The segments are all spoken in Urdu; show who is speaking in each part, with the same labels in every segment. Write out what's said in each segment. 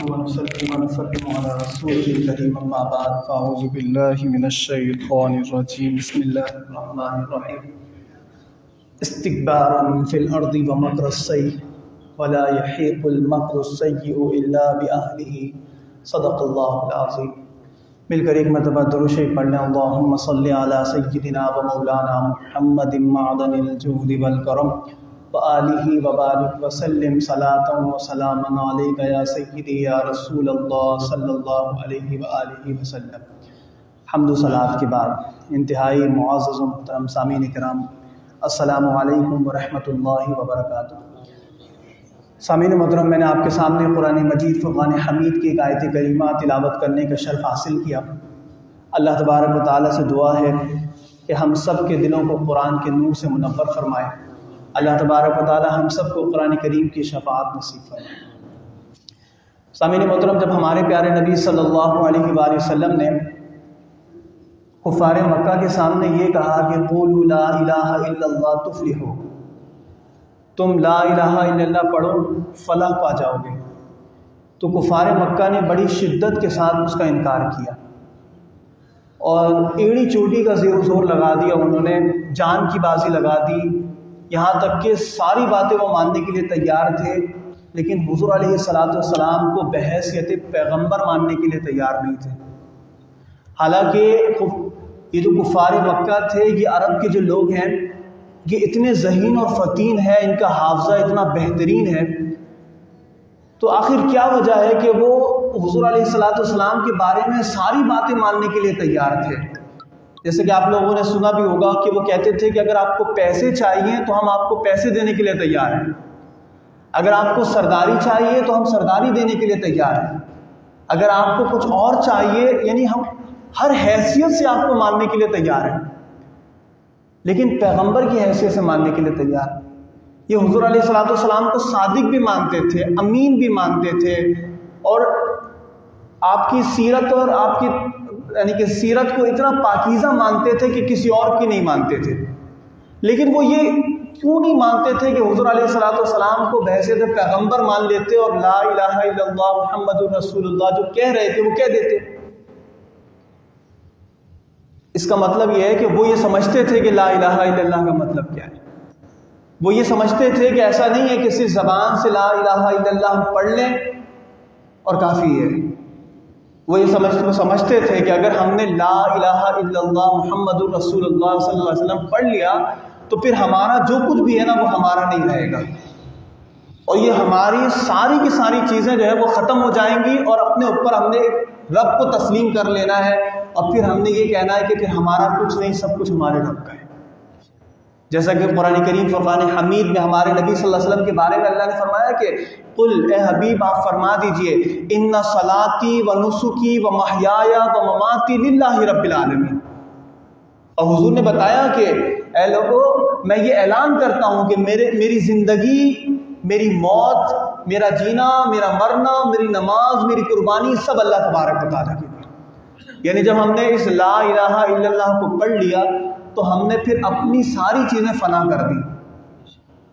Speaker 1: ونسلم على رسوله الكريم أما بعد فأعوذ بالله من الشيطان الرجيم بسم الله الرحمن الرحيم استكبارا في الأرض ومكر السيء ولا يحيق المكر السيء إلا بأهله صدق الله العظيم۔ مل کر ایک مرتبہ درود شریف پڑھ لیں۔ اللہم صلی علی سیدنا و مولانا محمد معدن الجود والکرم وآلہ وبارک وسلم صلاۃ وسلاما علیک یا سیدی یا رسول اللہ صلی اللہ علیہ وآلہ وسلم۔ حمد و صلوات کے بعد انتہائی معزز و محترم سامعین کرام، السلام علیکم ورحمۃ اللہ وبرکاتہ۔ سامعین محترم، میں نے آپ کے سامنے قرآن مجید فرقان حمید کی ایک آیت کریمہ تلاوت کرنے کا شرف حاصل کیا۔ اللہ تبارک و تعالیٰ سے دعا ہے کہ ہم سب کے دلوں کو قرآن کے نور سے منور فرمائے۔ اللہ تبارک و تعالیٰ ہم سب کو قرآن کریم کی شفاعت نصیب فرمائے۔ سامعین محترم، جب ہمارے پیارے نبی صلی اللہ علیہ وآلہ وسلم نے کفار مکہ کے سامنے یہ کہا کہ قولوا لا الہ الا اللہ تفلحوا، تم لا الہ الا اللہ پڑھو فلاح پا جاؤ گے، تو کفار مکہ نے بڑی شدت کے ساتھ اس کا انکار کیا اور ایڑی چوٹی کا زور لگا دیا، انہوں نے جان کی بازی لگا دی، یہاں تک کہ ساری باتیں وہ ماننے کے لیے تیار تھے، لیکن حضور علیہ السلام کو بحیثیت پیغمبر ماننے کے لیے تیار نہیں تھے۔ حالانکہ یہ جو کفار مکہ تھے، یہ عرب کے جو لوگ ہیں، یہ اتنے ذہین اور فتین ہیں، ان کا حافظہ اتنا بہترین ہے، تو آخر کیا وجہ ہے کہ وہ حضور علیہ السلام کے بارے میں ساری باتیں ماننے کے لیے تیار تھے؟ جیسے کہ آپ لوگوں نے سنا بھی ہوگا کہ وہ کہتے تھے کہ اگر آپ کو پیسے چاہیے تو ہم آپ کو پیسے دینے کے لیے تیار ہیں، اگر آپ کو سرداری چاہیے تو ہم سرداری دینے کے لیے تیار ہیں، اگر آپ کو کچھ اور چاہیے، یعنی ہم ہر حیثیت سے آپ کو ماننے کے لیے تیار ہیں، لیکن پیغمبر کی حیثیت سے ماننے کے لیے تیار۔ یہ حضور علیہ السلام کو صادق بھی مانتے تھے، امین بھی مانتے تھے، اور آپ کی سیرت اور آپ کی یعنی کہ سیرت کو اتنا پاکیزہ مانتے تھے کہ کسی اور کی نہیں مانتے تھے۔ لیکن وہ یہ کیوں نہیں مانتے تھے کہ حضور علیہ السلام کو بحیثیت پیغمبر مان لیتے اور لا الہ الا اللہ محمد رسول اللہ جو کہہ رہے تھے وہ کہہ دیتے؟ اس کا مطلب یہ ہے کہ وہ یہ سمجھتے تھے کہ لا الہ الا اللہ کا مطلب کیا ہے۔ وہ یہ سمجھتے تھے کہ ایسا نہیں ہے کہ صرف زبان سے لا الہ الا اللہ پڑھ لیں اور کافی ہے۔ وہ یہ سمجھتے تھے کہ اگر ہم نے لا الہ الا اللہ محمد رسول اللہ صلی اللہ علیہ وسلم پڑھ لیا تو پھر ہمارا جو کچھ بھی ہے نا وہ ہمارا نہیں رہے گا، اور یہ ہماری ساری کی ساری چیزیں جو ہے وہ ختم ہو جائیں گی، اور اپنے اوپر ہم نے رب کو تسلیم کر لینا ہے، اور پھر ہم نے یہ کہنا ہے کہ پھر ہمارا کچھ نہیں، سب کچھ ہمارے رب کا ہے۔ جیسا کہ قرآن کریم فرقان حمید میں ہمارے نبی صلی اللہ علیہ وسلم کے بارے میں اللہ نے فرمایا کہ قل، اے حبیب آپ فرما دیجئے، ان صلاتی و نسکی و محیای و مماتی للہ رب العالمین۔ اور حضور نے بتایا کہ اے لوگو، میں یہ اعلان کرتا ہوں کہ میری زندگی، میری موت، میرا جینا، میرا مرنا، میری نماز، میری قربانی سب اللہ تبارک و تعالیٰ کی۔ یعنی جب ہم نے اس لا الہ الا اللہ کو پڑھ لیا تو ہم نے پھر اپنی ساری چیزیں فنا کر دی،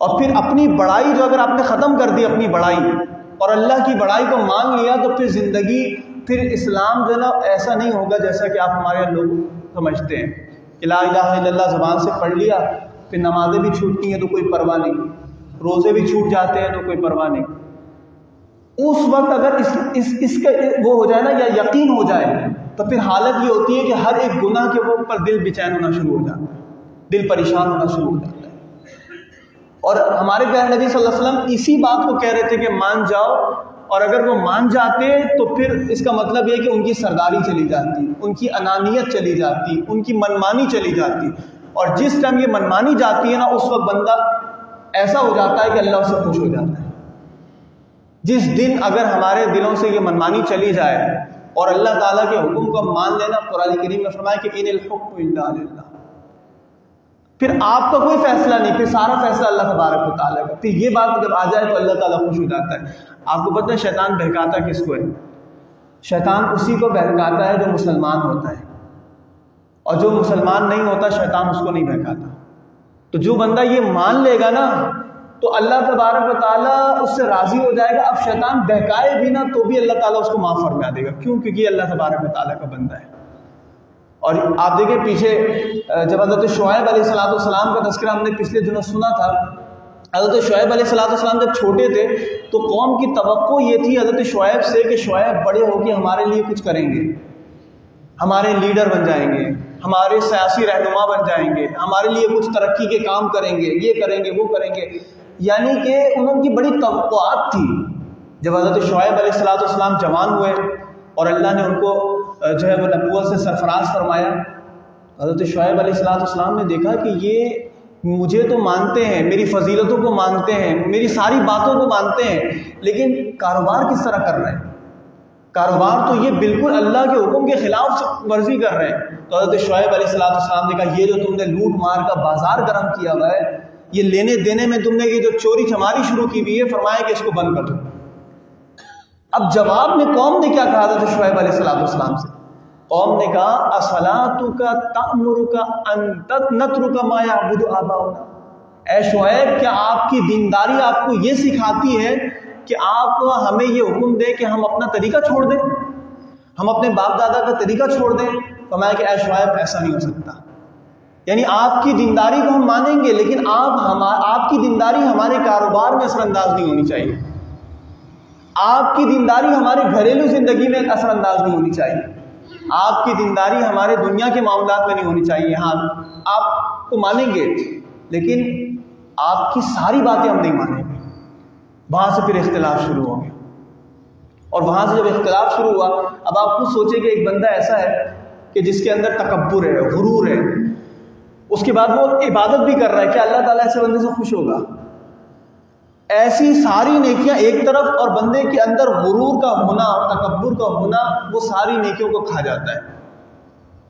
Speaker 1: اور پھر اپنی بڑائی جو اگر آپ نے ختم کر دی، اپنی بڑائی اور اللہ کی بڑائی کو مان لیا، تو پھر زندگی، پھر اسلام جو ہے نا ایسا نہیں ہوگا جیسا کہ آپ ہمارے لوگ سمجھتے ہیں کہ لا الہ الا اللہ زبان سے پڑھ لیا، پھر نمازیں بھی چھوٹتی ہیں تو کوئی پرواہ نہیں، روزے بھی چھوٹ جاتے ہیں تو کوئی پرواہ نہیں۔ اس وقت اگر اس کا وہ ہو جائے نا، یا یقین ہو جائے، تو پھر حالت یہ ہوتی ہے کہ ہر ایک گناہ کے اوپر دل بے چین ہونا شروع ہو جاتا ہے، دل پریشان ہونا شروع ہو جاتا ہے۔ اور ہمارے پیارے نبی صلی اللہ علیہ وسلم اسی بات کو کہہ رہے تھے کہ مان جاؤ، اور اگر وہ مان جاتے تو پھر اس کا مطلب یہ کہ ان کی سرداری چلی جاتی، ان کی انانیت چلی جاتی، ان کی منمانی چلی جاتی، اور جس ٹائم یہ منمانی جاتی ہے نا، اس وقت بندہ ایسا ہو جاتا ہے کہ اللہ اس سے خوش ہو جاتا ہے۔ جس دن اگر ہمارے دلوں سے یہ منمانی چلی جائے اور اللہ تعالیٰ کے حکم کو مان لینا، قرآن کریم میں فرمایا کہ ان الحکم الا للہ، پھر آپ کا کوئی فیصلہ نہیں، پھر سارا فیصلہ اللہ تبارک و تعالیٰ کا۔ پھر یہ بات جب آ جائے تو اللہ تعالیٰ خوش ہو جاتا ہے۔ آپ کو پتہ ہے شیطان بہکاتا کس کو ہے؟ شیطان اسی کو بہکاتا ہے جو مسلمان ہوتا ہے، اور جو مسلمان نہیں ہوتا شیطان اس کو نہیں بہکاتا۔ تو جو بندہ یہ مان لے گا نا، تو تو اللہ تبارک و تعالیٰ اس سے راضی ہو جائے گا. اب شیطان بہکائے بھی نہ تو بھی اللہ تعالیٰ اس کو معاف فرما دے گا. کیوں؟ کیونکہ یہ اللہ تبارک و تعالیٰ کا بندہ ہے. اور آپ دیکھیں پیچھے جب حضرت شعیب علیہ السلام کا تذکرہ ہم نے پچھلے دنوں سنا تھا. حضرت شعیب علیہ السلام جب چھوٹے تھے تو قوم کی توقع یہ تھی حضرت شعیب سے کہ شعیب بڑے ہو کے ہمارے لیے کچھ کریں گے، ہمارے لیڈر بن جائیں گے، ہمارے سیاسی رہنما بن جائیں گے، ہمارے لیے کچھ ترقی کے کام کریں گے، یہ کریں گے وہ کریں گے. یعنی کہ ان کی بڑی توقعات تھی. جب حضرت شعیب علیہ السلام جوان ہوئے اور اللہ نے ان کو جو ہے وہ نبوت سے سرفراز فرمایا، حضرت شعیب علیہ السلام نے دیکھا کہ یہ مجھے تو مانتے ہیں، میری فضیلتوں کو مانتے ہیں، میری ساری باتوں کو مانتے ہیں، لیکن کاروبار کس طرح کر رہے ہیں؟ کاروبار تو یہ بالکل اللہ کے حکم کے خلاف ورزی کر رہے ہیں. تو حضرت شعیب علیہ السلام نے کہا یہ جو تم نے لوٹ مار کا بازار گرم کیا ہوا ہے، یہ لینے دینے میں تم نے یہ جو چوری چماری شروع کی ہوئی ہے، فرمایا کہ اس کو بند کر دو. اب جواب میں قوم نے کیا کہا حضرت شعیب علیہ السلام سے؟ قوم نے کہا اصلاتک تأمرک ان نترک ما یعبد آباؤنا. اے شعیب، کیا آپ کی دینداری آپ کو یہ سکھاتی ہے کہ آپ ہمیں یہ حکم دیں کہ ہم اپنا طریقہ چھوڑ دیں، ہم اپنے باپ دادا کا طریقہ چھوڑ دیں؟ فرمایا کہ اے شعیب ایسا نہیں ہو سکتا. یعنی آپ کی دینداری کو ہم مانیں گے لیکن آپ کی دینداری ہمارے کاروبار میں اثر انداز نہیں ہونی چاہیے، آپ کی دینداری ہمارے گھریلو زندگی میں اثر انداز نہیں ہونی چاہیے، آپ کی دینداری ہمارے دنیا کے معاملات میں نہیں ہونی چاہیے. ہاں آپ کو مانیں گے لیکن آپ کی ساری باتیں ہم نہیں مانیں گے. وہاں سے پھر اختلاف شروع ہو گیا. اور وہاں سے جب اختلاف شروع ہوا، اب آپ خود سوچیں کہ ایک بندہ ایسا ہے کہ جس کے اندر تکبر ہے، غرور ہے، اس کے بعد وہ عبادت بھی کر رہا ہے. کیا اللہ تعالیٰ ایسے بندے سے خوش ہوگا؟ ایسی ساری نیکیاں ایک طرف اور بندے کے اندر غرور کا ہونا، تکبر کا ہونا، وہ ساری نیکیوں کو کھا جاتا ہے.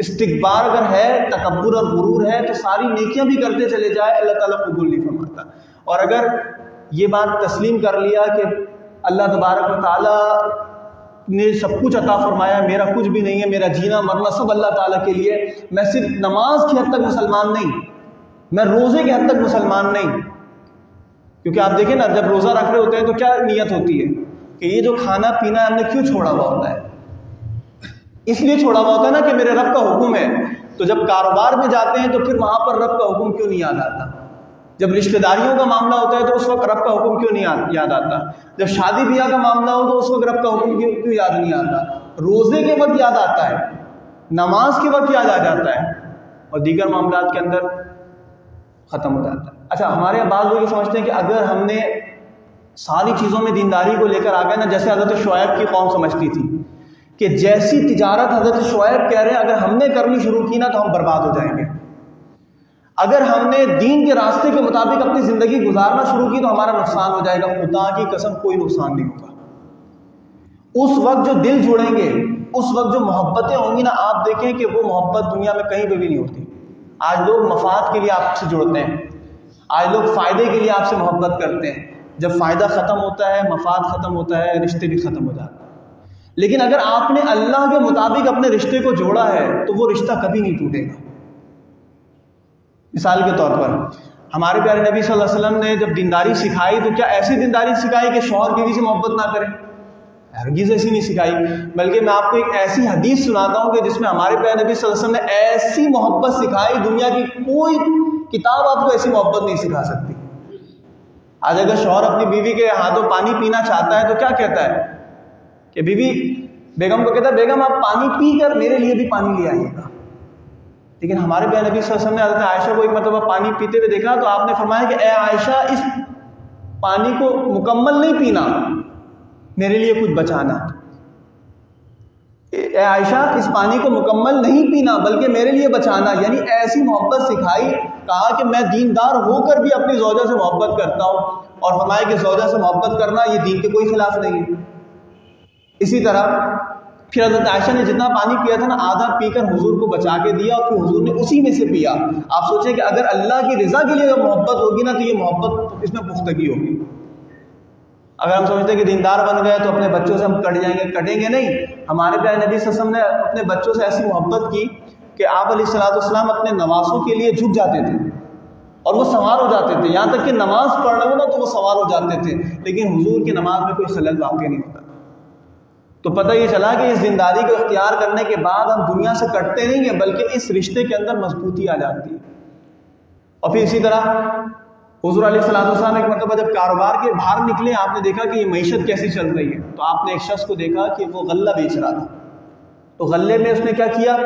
Speaker 1: استکبار اگر ہے، تکبر اور غرور ہے تو ساری نیکیاں بھی کرتے چلے جائے، اللہ تعالیٰ قبول نہیں فرماتا. اور اگر یہ بات تسلیم کر لیا کہ اللہ تبارک و تعالیٰ نے سب کچھ عطا فرمایا، میرا کچھ بھی نہیں ہے، میرا جینا مرنا سب اللہ تعالیٰ کے لیے، میں صرف نماز کی حد تک مسلمان نہیں، میں روزے کی حد تک مسلمان نہیں. کیونکہ آپ دیکھیں نا، جب روزہ رکھ رہے ہوتے ہیں تو کیا نیت ہوتی ہے کہ یہ جو کھانا پینا ہے ہم نے کیوں چھوڑا ہوا ہوتا ہے؟ اس لیے چھوڑا ہوا ہوتا ہے نا کہ میرے رب کا حکم ہے. تو جب کاروبار میں جاتے ہیں تو پھر وہاں پر رب کا حکم کیوں نہیں یاد آتا؟ جب رشتہ داریوں کا معاملہ ہوتا ہے تو اس وقت رب کا حکم کیوں نہیں یاد آتا؟ جب شادی بیاہ کا معاملہ ہو تو اس وقت رب کا حکم کیوں یاد نہیں آتا؟ روزے کے وقت یاد آتا ہے، نماز کے وقت یاد آ جاتا ہے، اور دیگر معاملات کے اندر ختم ہو جاتا ہے. اچھا، ہمارے یہاں بعض لوگ یہ سمجھتے ہیں کہ اگر ہم نے ساری چیزوں میں دینداری کو لے کر آ گئے نا، جیسے حضرت شعیب کی قوم سمجھتی تھی کہ جیسی تجارت حضرت شعیب کہہ رہے ہیں اگر ہم نے کرنی شروع کی نا تو ہم برباد ہو جائیں گے. اگر ہم نے دین کے راستے کے مطابق اپنی زندگی گزارنا شروع کی تو ہمارا نقصان ہو جائے گا. خدا کی قسم کوئی نقصان نہیں ہوگا. اس وقت جو دل جڑیں گے، اس وقت جو محبتیں ہوں گی نا، آپ دیکھیں کہ وہ محبت دنیا میں کہیں پہ بھی نہیں ہوتی. آج لوگ مفاد کے لیے آپ سے جڑتے ہیں، آج لوگ فائدے کے لیے آپ سے محبت کرتے ہیں. جب فائدہ ختم ہوتا ہے، مفاد ختم ہوتا ہے، رشتے بھی ختم ہو جاتے ہیں. لیکن اگر آپ نے اللہ کے مطابق اپنے رشتے کو جوڑا ہے تو وہ رشتہ کبھی نہیں ٹوٹے گا. مثال کے طور پر ہمارے پیارے نبی صلی اللہ علیہ وسلم نے جب دینداری سکھائی تو کیا ایسی دینداری سکھائی کہ شوہر بیوی سے محبت نہ کرے؟ ہرگز ایسی نہیں سکھائی. بلکہ میں آپ کو ایک ایسی حدیث سناتا ہوں کہ جس میں ہمارے پیارے نبی صلی اللہ علیہ وسلم نے ایسی محبت سکھائی، دنیا کی کوئی کتاب آپ کو ایسی محبت نہیں سکھا سکتی. آج اگر شوہر اپنی بیوی کے ہاتھوں پانی پینا چاہتا ہے تو کیا کہتا ہے کہ بیوی بیگم کو کہتا ہے بیگم آپ پانی پی کر میرے لیے بھی پانی لے آئیے گا. لیکن ہمارے پیارے نبی صلی اللہ علیہ وسلم نے حضرت عائشہ کو ایک مرتبہ پانی پیتے ہوئے دیکھا تو آپ نے فرمایا کہ اے عائشہ، اس پانی کو مکمل نہیں پینا، میرے لیے کچھ بچانا. اے عائشہ، اس پانی کو مکمل نہیں پینا بلکہ میرے لیے بچانا. یعنی ایسی محبت سکھائی. کہا کہ میں دیندار ہو کر بھی اپنی زوجہ سے محبت کرتا ہوں، اور فرمایا کہ زوجہ سے محبت کرنا یہ دین کے کوئی خلاف نہیں ہے. اسی طرح پھر حضرت عائشہ نے جتنا پانی پیا تھا نا، آدھا پی کر حضور کو بچا کے دیا، اور پھر حضور نے اسی میں سے پیا. آپ سوچیں کہ اگر اللہ کی رضا کے لیے اگر محبت ہوگی نا تو یہ محبت اس میں پختگی ہوگی. اگر ہم سمجھتے ہیں کہ دیندار بن گئے تو اپنے بچوں سے ہم کٹ جائیں گے، کٹیں گے نہیں. ہمارے پیارے نبی صلی اللہ علیہ وسلم نے اپنے بچوں سے ایسی محبت کی کہ آپ علیہ السلام اپنے نواسوں کے لیے جھک جاتے تھے. اور وہ سوار ہو جاتے تھے، یہاں تک کہ نماز پڑھنا ہو نا تو وہ سوار ہو جاتے تھے، لیکن حضور کی نماز میں کوئی خلل واقع نہیں ہوتا۔ تو پتہ یہ چلا کہ اس دینداری کو اختیار کرنے کے بعد ہم دنیا سے کٹتے نہیں ہیں، بلکہ اس رشتے کے اندر مضبوطی آ جاتی ہے۔ اور پھر اسی طرح حضور علیہ السلام ایک مرتبہ جب کاروبار کے باہر نکلے، آپ نے دیکھا کہ یہ معیشت کیسی چل رہی ہے، تو آپ نے ایک شخص کو دیکھا کہ وہ غلہ بیچ رہا تھا۔ تو غلے میں اس نے کیا کیا؟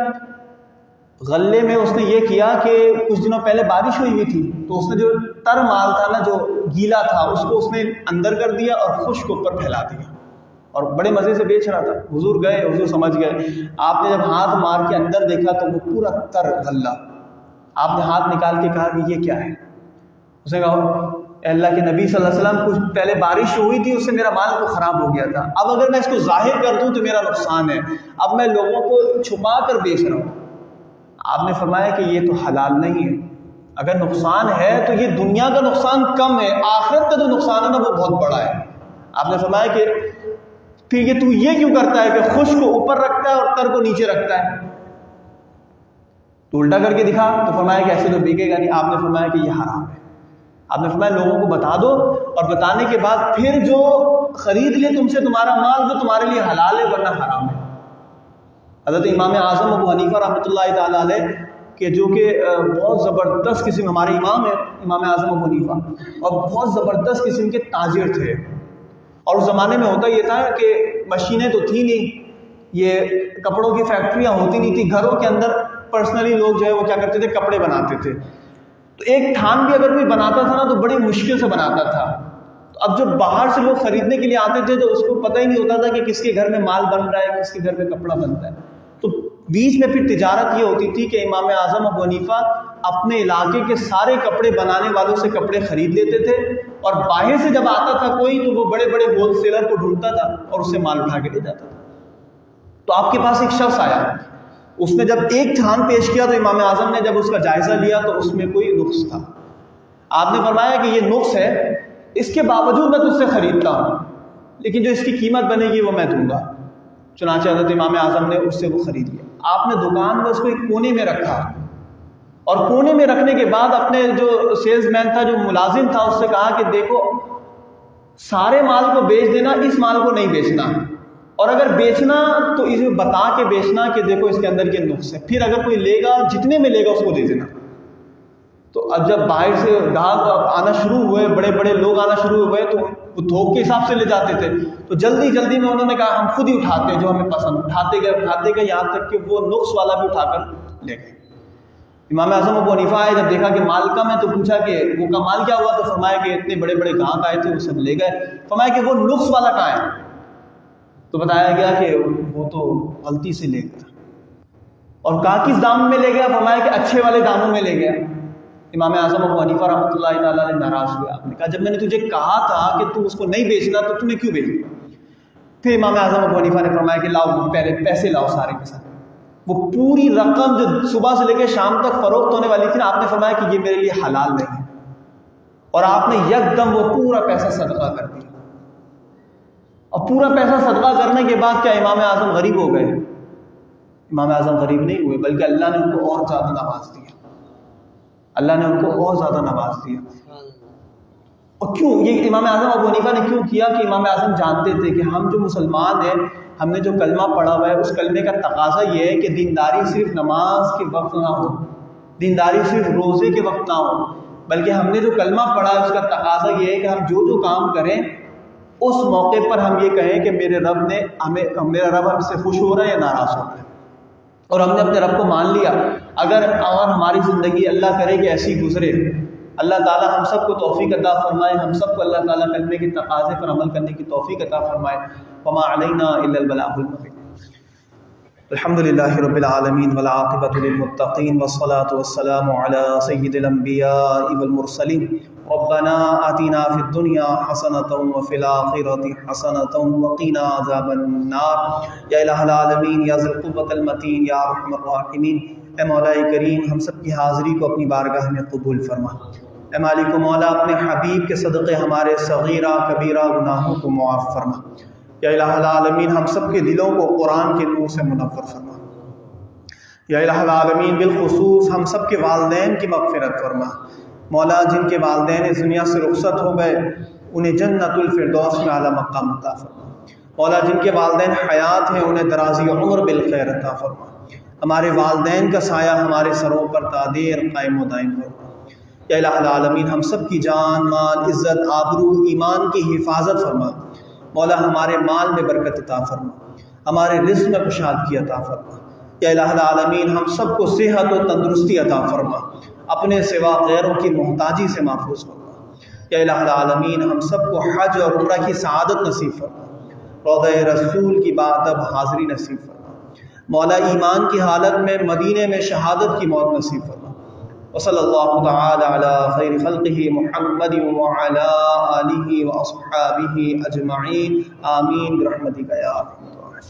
Speaker 1: غلے میں اس نے یہ کیا کہ کچھ دنوں پہلے بارش ہوئی تھی، تو اس نے جو تر مال تھا نا، جو گیلا تھا، اس کو اس نے اندر کر دیا اور خشک اوپر پھیلا دیا، اور بڑے مزے سے بیچ رہا تھا۔ حضور گئے، حضور سمجھ گئے، آپ نے جب ہاتھ مار کے اندر دیکھا تو وہ پورا تر غلہ۔ آپ نے ہاتھ نکال کے کہا کہ یہ کیا ہے؟ اس نے کہا اے اللہ کے نبی صلی اللہ علیہ وسلم، کچھ پہلے بارش ہوئی تھی، اس سے میرا مال کو خراب ہو گیا تھا، اب اگر میں اس کو ظاہر کر دوں تو میرا نقصان ہے، اب میں لوگوں کو چھپا کر بیچ رہا ہوں۔ آپ نے فرمایا کہ یہ تو حلال نہیں ہے، اگر نقصان ہے تو یہ دنیا کا نقصان کم ہے، آخرت کا جو نقصان ہے نا وہ بہت بڑا ہے۔ آپ نے فرمایا کہ پھر یہ تو یہ کیوں کرتا ہے کہ خشک کو اوپر رکھتا ہے اور تر کو نیچے رکھتا ہے؟ تو الٹا کر کے دکھا، تو فرمایا کہ ایسے تو بکے گا نہیں۔ آپ نے فرمایا کہ یہ حرام ہے۔ آپ نے فرمایا لوگوں کو بتا دو، اور بتانے کے بعد پھر جو خرید لے تم سے تمہارا مال، وہ تمہارے لیے حلال ہے ورنہ حرام ہے۔ حضرت امام اعظم ابو حنیفہ رحمۃ اللہ تعالیٰ علیہ کہ جو کہ بہت زبردست قسم، ہمارے امام ہیں امام اعظم ابو حنیفہ، اور بہت زبردست قسم کے تاجر تھے۔ اور اس زمانے میں ہوتا یہ تھا کہ مشینیں تو تھی نہیں، یہ کپڑوں کی فیکٹریاں ہوتی نہیں تھی، گھروں کے اندر پرسنلی لوگ جو ہے وہ کیا کرتے تھے، کپڑے بناتے تھے۔ تو ایک تھان بھی اگر کوئی بناتا تھا نا تو بڑی مشکل سے بناتا تھا۔ تو اب جب باہر سے لوگ خریدنے کے لیے آتے تھے تو اس کو پتہ ہی نہیں ہوتا تھا کہ کس کے گھر میں مال بن رہا ہے، کس کے گھر میں کپڑا بنتا ہے۔ تو بیچ میں پھر تجارت یہ ہوتی تھی کہ امام اعظم ابو حنیفہ اپنے علاقے کے سارے کپڑے بنانے والوں سے کپڑے خرید لیتے تھے، اور باہر سے جب آتا تھا کوئی تو وہ بڑے بڑے ہول سیلر کو ڈھونڈتا تھا اور اس سے مال اٹھا کے لے جاتا تھا۔ تو آپ کے پاس ایک شخص آیا، اس نے جب ایک تھان پیش کیا تو امام اعظم نے جب اس کا جائزہ لیا تو اس میں کوئی نقص تھا۔ آپ نے فرمایا کہ یہ نقص ہے، اس کے باوجود میں تجھ سے خریدتا ہوں، لیکن جو اس کی قیمت بنے گی وہ میں دوں گا۔ چنانچہ حضرت امام اعظم نے اس سے وہ خرید لیا۔ آپ نے دکان میں اس کو ایک کونے میں رکھا، اور کونے میں رکھنے کے بعد اپنے جو سیلز مین تھا، جو ملازم تھا، اس سے کہا کہ دیکھو سارے مال کو بیچ دینا، اس مال کو نہیں بیچنا، اور اگر بیچنا تو اسے بتا کے بیچنا کہ دیکھو اس کے اندر یہ نقص ہے، پھر اگر کوئی لے گا جتنے میں لے گا اس کو دے دینا۔ تو اب جب باہر سے گاہک آنا شروع ہوئے، بڑے بڑے لوگ آنا شروع ہوئے، تو وہ تھوک کے حساب سے لے جاتے تھے، تو جلدی جلدی میں انہوں نے کہا ہم خود ہی اٹھاتے ہیں جو ہمیں پسند، اٹھاتے گئے یہاں تک کہ وہ نقص والا بھی اٹھا کر لے گئے۔ امام اعظم ابو حنیفہ آئے، جب دیکھا کہ مال کم ہے تو پوچھا کہ وہ کا مال کیا ہوا، تو فرمایا کہ اتنے بڑے بڑے گاہک آئے تھے وہ سب لے گئے۔ فرمایا کہ وہ نقص والا کہاں ہے؟ تو بتایا گیا کہ وہ تو غلطی سے لے گیا۔ اور کہا کس دام میں لے گیا؟ فرمایا کہ اچھے والے داموں میں لے گیا۔ امام اعظم ابو حنیفہ رحمۃ اللہ تعالیٰ نے ناراض ہوئے، آپ نے کہا جب میں نے تجھے کہا تھا کہ تو اس کو نہیں بیچنا تو نے کیوں بیچ دیا؟ پھر امام اعظم ابو حنیفہ نے فرمایا کہ لاؤ پہلے پیسے لاؤ سارے کے سارے۔ وہ پوری رقم جو صبح سے لے کے شام تک فروخت ہونے والی تھی نا، آپ نے فرمایا کہ یہ میرے لیے حلال نہیں ہے، اور آپ نے یکدم وہ پورا پیسہ صدقہ کر دیا۔ اور پورا پیسہ صدقہ کرنے کے بعد کیا امام اعظم غریب ہو گئے؟ امام اعظم غریب نہیں ہوئے، بلکہ اللہ نے ان کو اور زیادہ نواز دیا، اللہ نے ان کو اور زیادہ نواز دیا۔ اور کیوں یہ امام اعظم ابو حنیفہ نے کیوں کیا؟ کہ امام اعظم جانتے تھے کہ ہم جو مسلمان ہیں، ہم نے جو کلمہ پڑھا ہوا ہے، اس کلمے کا تقاضا یہ ہے کہ دینداری صرف نماز کے وقت نہ ہو، دینداری صرف روزے کے وقت نہ ہو، بلکہ ہم نے جو کلمہ پڑھا ہے اس کا تقاضا یہ ہے کہ ہم جو کام کریں اس موقع پر ہم یہ کہیں کہ میرا رب ہم سے خوش ہو رہا ہے یا ناراض ہو رہا ہے، اور ہم نے اپنے رب کو مان لیا۔ اگر اور ہماری زندگی اللہ کرے کہ ایسی گزرے، اللہ تعالیٰ ہم سب کو توفیق عطا فرمائے، ہم سب کو اللہ تعالیٰ کلمے کے تقاضے پر عمل کرنے کی توفیق عطا فرمائے۔ وما علینا الا البلاغ المبین۔ الحمد للہ رب العالمین والعاقبۃ للمتقین والصلاة والسلام علی سید الانبیاء والمرسلین۔ ربنا آتنا فی الدنیا حسنۃ وفی الآخرۃ حسنۃ وقنا عذاب النار۔ یا الہ العالمین یا ذی القوۃ المتین یا ارحم الراحمین۔ اے مولا کریم، ہم سب کی حاضری کو اپنی بارگاہ میں قبول فرما۔ اے مالک و مولا، اپنے حبیب کے صدقے ہمارے صغیرہ کبیرہ گناہوں کو معاف فرما۔ یا الہ العالمین، ہم سب کے دلوں کو قرآن کے نور سے منور فرما۔ یا الہ العالمین، بالخصوص ہم سب کے والدین کی مغفرت فرما۔ مولا جن کے والدین اس دنیا سے رخصت ہو گئے انہیں جنت الفردوس میں اعلیٰ مقام عطا فرما۔ مولا جن کے والدین حیات ہیں انہیں درازی عمر بالخیر عطا فرما۔ ہمارے والدین کا سایہ ہمارے سروں پر تادیر قائم و دائم فرما۔ یا الہ العالمین ہم سب کی جان، مال، عزت، آبرو، ایمان کی حفاظت فرما۔ مولا ہمارے مال میں برکت عطا فرما، ہمارے رزق میں کشادگی عطا فرما۔ یا الہ العالمین ہم سب کو صحت و تندرستی عطا فرما، اپنے سوا غیروں کی محتاجی سے محفوظ فرما۔ یا الہ العالمین ہم سب کو حج اور عمرہ کی سعادت نصیب فرما، روضہ رسول کی بادب حاضری نصیب فرما۔ مولا ایمان کی حالت میں مدینے میں شہادت کی موت نصیب فرما۔ وصلی اللہ تعالی علی خیر خلقہ محمد وعلی آلہ واصحابہ اجمعین، آمین برحمتک یا ارحم الراحمین۔